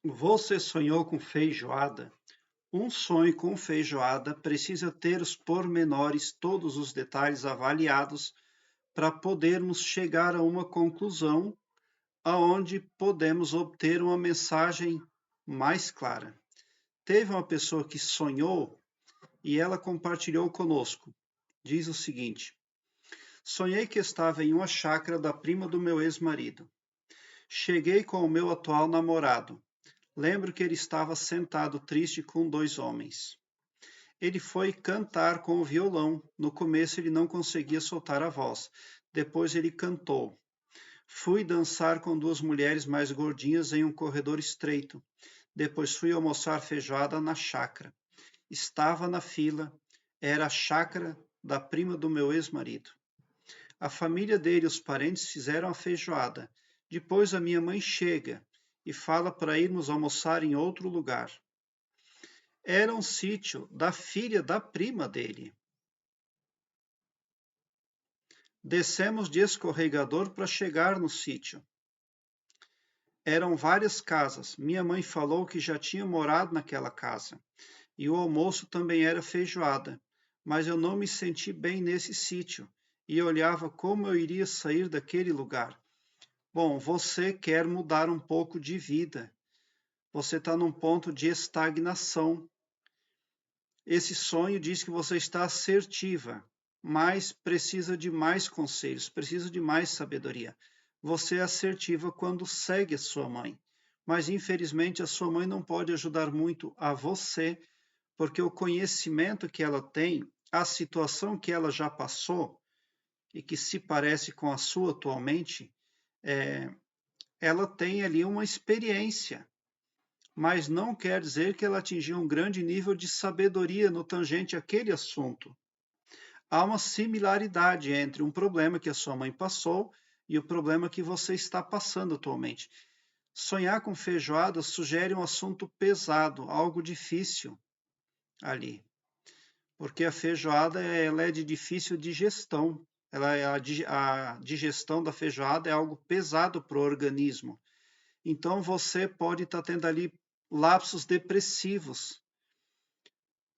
Você sonhou com feijoada? Um sonho com feijoada precisa ter os pormenores, todos os detalhes avaliados para podermos chegar a uma conclusão aonde podemos obter uma mensagem mais clara. Teve uma pessoa que sonhou e ela compartilhou conosco. Diz o seguinte: sonhei que estava em uma chácara da prima do meu ex-marido. Cheguei com o meu atual namorado. Lembro que ele estava sentado triste com dois homens. Ele foi cantar com o violão. No começo ele não conseguia soltar a voz. Depois ele cantou. Fui dançar com duas mulheres mais gordinhas em um corredor estreito. Depois fui almoçar feijoada na chácara. Estava na fila. Era a chácara da prima do meu ex-marido. A família dele e os parentes fizeram a feijoada. Depois a minha mãe chega e fala para irmos almoçar em outro lugar. Era um sítio da filha da prima dele. Descemos de escorregador para chegar no sítio. Eram várias casas. Minha mãe falou que já tinha morado naquela casa. E o almoço também era feijoada. Mas eu não me senti bem nesse sítio e olhava como eu iria sair daquele lugar. Bom, você quer mudar um pouco de vida. Você está num ponto de estagnação. Esse sonho diz que você está assertiva, mas precisa de mais conselhos, precisa de mais sabedoria. Você é assertiva quando segue a sua mãe, mas infelizmente a sua mãe não pode ajudar muito a você, porque o conhecimento que ela tem, a situação que ela já passou e que se parece com a sua atualmente, ela tem ali uma experiência, mas não quer dizer que ela atingiu um grande nível de sabedoria no tangente àquele assunto. Há uma similaridade entre um problema que a sua mãe passou e o problema que você está passando atualmente. Sonhar com feijoada sugere um assunto pesado, algo difícil ali, porque a feijoada ela é de difícil digestão. A digestão da feijoada é algo pesado para o organismo. Então você pode estar tendo ali lapsos depressivos,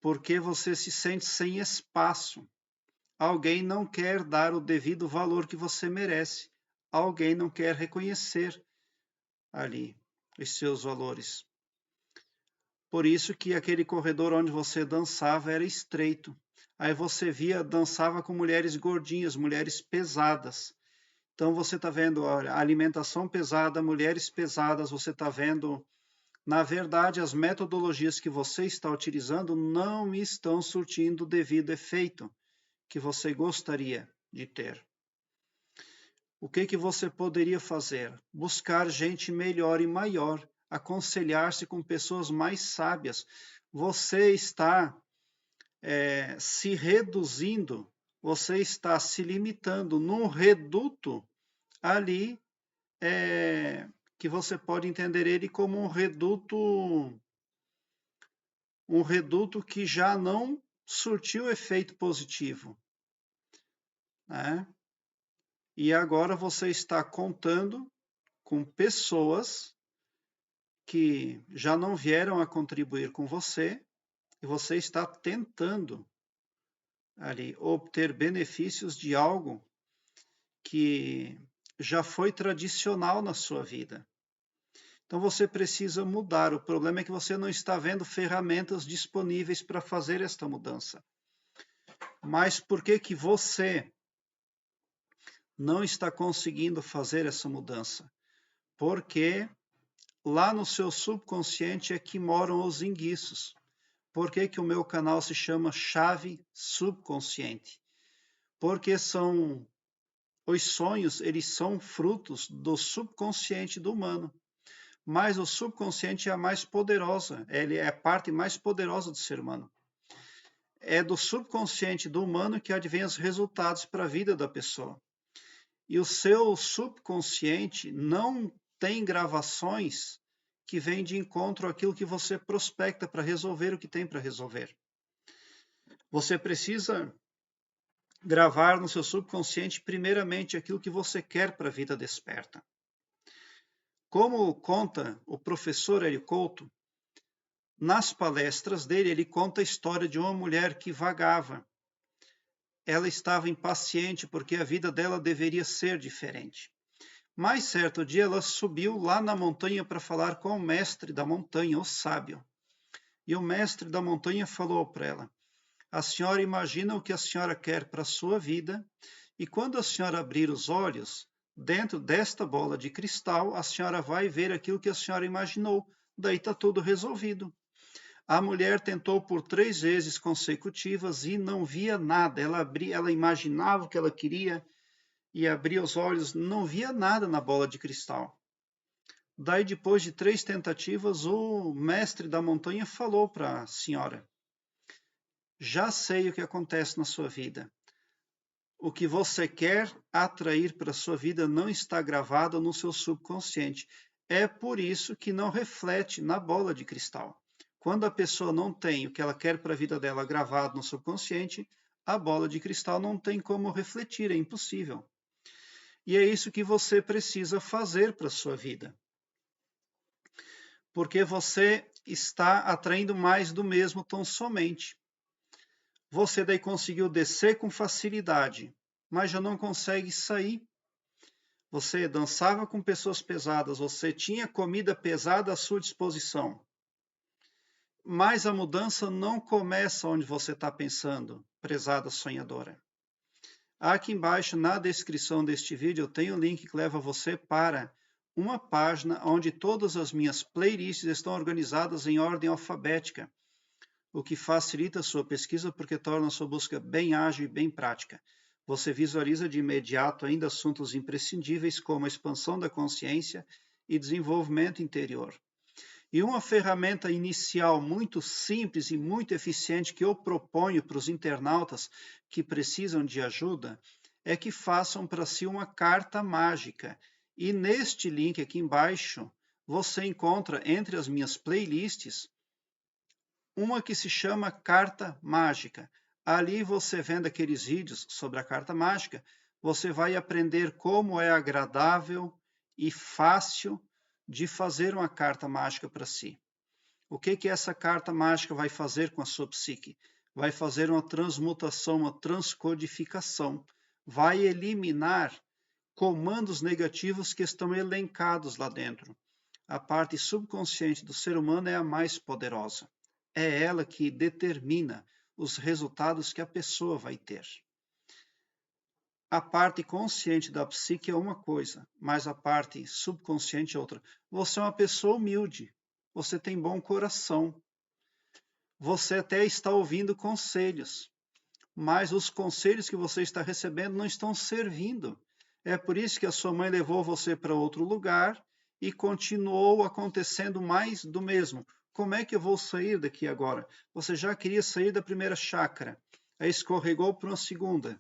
porque você se sente sem espaço. Alguém não quer dar o devido valor que você merece. Alguém não quer reconhecer ali os seus valores. Por isso que aquele corredor onde você dançava era estreito. Aí você dançava com mulheres gordinhas, mulheres pesadas. Então você está vendo a alimentação pesada, mulheres pesadas, você está vendo. Na verdade, as metodologias que você está utilizando não estão surtindo o devido efeito que você gostaria de ter. O que você poderia fazer? Buscar gente melhor e maior, aconselhar-se com pessoas mais sábias. Você está se reduzindo, você está se limitando num reduto ali que você pode entender ele como um reduto que já não surtiu efeito positivo, né? E agora você está contando com pessoas que já não vieram a contribuir com você e você está tentando ali obter benefícios de algo que já foi tradicional na sua vida. Então você precisa mudar. O problema é que você não está vendo ferramentas disponíveis para fazer esta mudança. Mas por que você não está conseguindo fazer essa mudança? Porque lá no seu subconsciente é que moram os enguiços. Por que o meu canal se chama Chave Subconsciente? Porque os sonhos, eles são frutos do subconsciente do humano. Mas o subconsciente é a mais poderosa, ele é a parte mais poderosa do ser humano. É do subconsciente do humano que advém os resultados para a vida da pessoa. E o seu subconsciente não tem gravações que vêm de encontro àquilo que você prospecta para resolver o que tem para resolver. Você precisa gravar no seu subconsciente, primeiramente, aquilo que você quer para a vida desperta. Como conta o professor Hélio Couto, nas palestras dele, ele conta a história de uma mulher que vagava. Ela estava impaciente porque a vida dela deveria ser diferente. Mas certo dia ela subiu lá na montanha para falar com o mestre da montanha, o sábio. E o mestre da montanha falou para ela: a senhora imagina o que a senhora quer para a sua vida, e quando a senhora abrir os olhos, dentro desta bola de cristal, a senhora vai ver aquilo que a senhora imaginou. Daí está tudo resolvido. A mulher tentou por 3 vezes consecutivas e não via nada. Ela imaginava o que ela queria e abria os olhos, não via nada na bola de cristal. Daí, depois de 3 tentativas, o mestre da montanha falou para a senhora: já sei o que acontece na sua vida. O que você quer atrair para a sua vida não está gravado no seu subconsciente. É por isso que não reflete na bola de cristal. Quando a pessoa não tem o que ela quer para a vida dela gravado no subconsciente, a bola de cristal não tem como refletir, é impossível. E é isso que você precisa fazer para a sua vida. Porque você está atraindo mais do mesmo tão somente. Você daí conseguiu descer com facilidade, mas já não consegue sair. Você dançava com pessoas pesadas, você tinha comida pesada à sua disposição. Mas a mudança não começa onde você está pensando, prezada sonhadora. Aqui embaixo, na descrição deste vídeo, eu tenho um link que leva você para uma página onde todas as minhas playlists estão organizadas em ordem alfabética, o que facilita a sua pesquisa porque torna a sua busca bem ágil e bem prática. Você visualiza de imediato ainda assuntos imprescindíveis como a expansão da consciência e desenvolvimento interior. E uma ferramenta inicial muito simples e muito eficiente que eu proponho para os internautas que precisam de ajuda é que façam para si uma carta mágica. E neste link aqui embaixo, você encontra entre as minhas playlists uma que se chama Carta Mágica. Ali você vendo aqueles vídeos sobre a carta mágica, você vai aprender como é agradável e fácil de fazer uma carta mágica para si. O que essa carta mágica vai fazer com a sua psique? Vai fazer uma transmutação, uma transcodificação. Vai eliminar comandos negativos que estão elencados lá dentro. A parte subconsciente do ser humano é a mais poderosa. É ela que determina os resultados que a pessoa vai ter. A parte consciente da psique é uma coisa, mas a parte subconsciente é outra. Você é uma pessoa humilde, você tem bom coração, você até está ouvindo conselhos, mas os conselhos que você está recebendo não estão servindo. É por isso que a sua mãe levou você para outro lugar e continuou acontecendo mais do mesmo. Como é que eu vou sair daqui agora? Você já queria sair da primeira chácara, aí escorregou para uma segunda.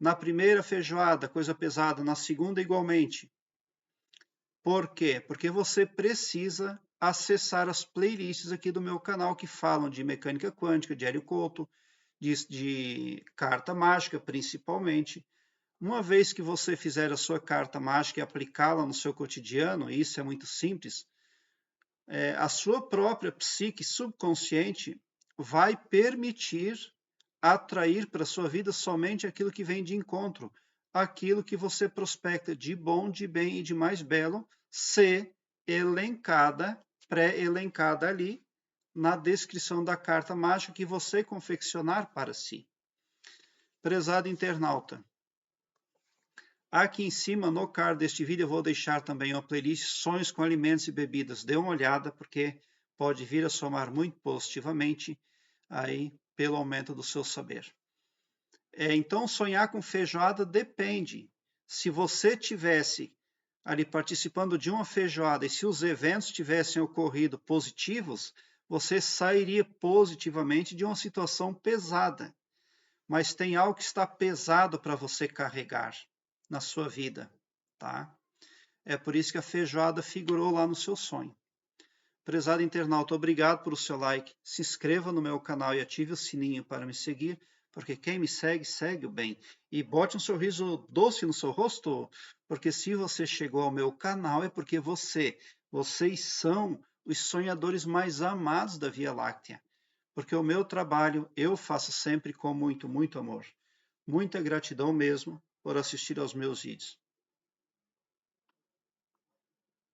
Na primeira feijoada, coisa pesada, na segunda igualmente. Por quê? Porque você precisa acessar as playlists aqui do meu canal que falam de mecânica quântica, de Hélio Couto, de carta mágica principalmente. Uma vez que você fizer a sua carta mágica e aplicá-la no seu cotidiano, e isso é muito simples, a sua própria psique subconsciente vai permitir atrair para a sua vida somente aquilo que vem de encontro, aquilo que você prospecta de bom, de bem e de mais belo, se elencada, pré-elencada ali na descrição da carta mágica que você confeccionar para si. Prezado internauta, aqui em cima no card deste vídeo eu vou deixar também uma playlist Sonhos com Alimentos e Bebidas. Dê uma olhada porque pode vir a somar muito positivamente aí pelo aumento do seu saber. Então, sonhar com feijoada depende. Se você tivesse ali participando de uma feijoada e se os eventos tivessem ocorrido positivos, você sairia positivamente de uma situação pesada. Mas tem algo que está pesado para você carregar na sua vida, tá? É por isso que a feijoada figurou lá no seu sonho. Prezado internauta, obrigado por o seu like. Se inscreva no meu canal e ative o sininho para me seguir, porque quem me segue, segue o bem. E bote um sorriso doce no seu rosto, porque se você chegou ao meu canal é porque vocês são os sonhadores mais amados da Via Láctea. Porque o meu trabalho eu faço sempre com muito, muito amor. Muita gratidão mesmo por assistir aos meus vídeos.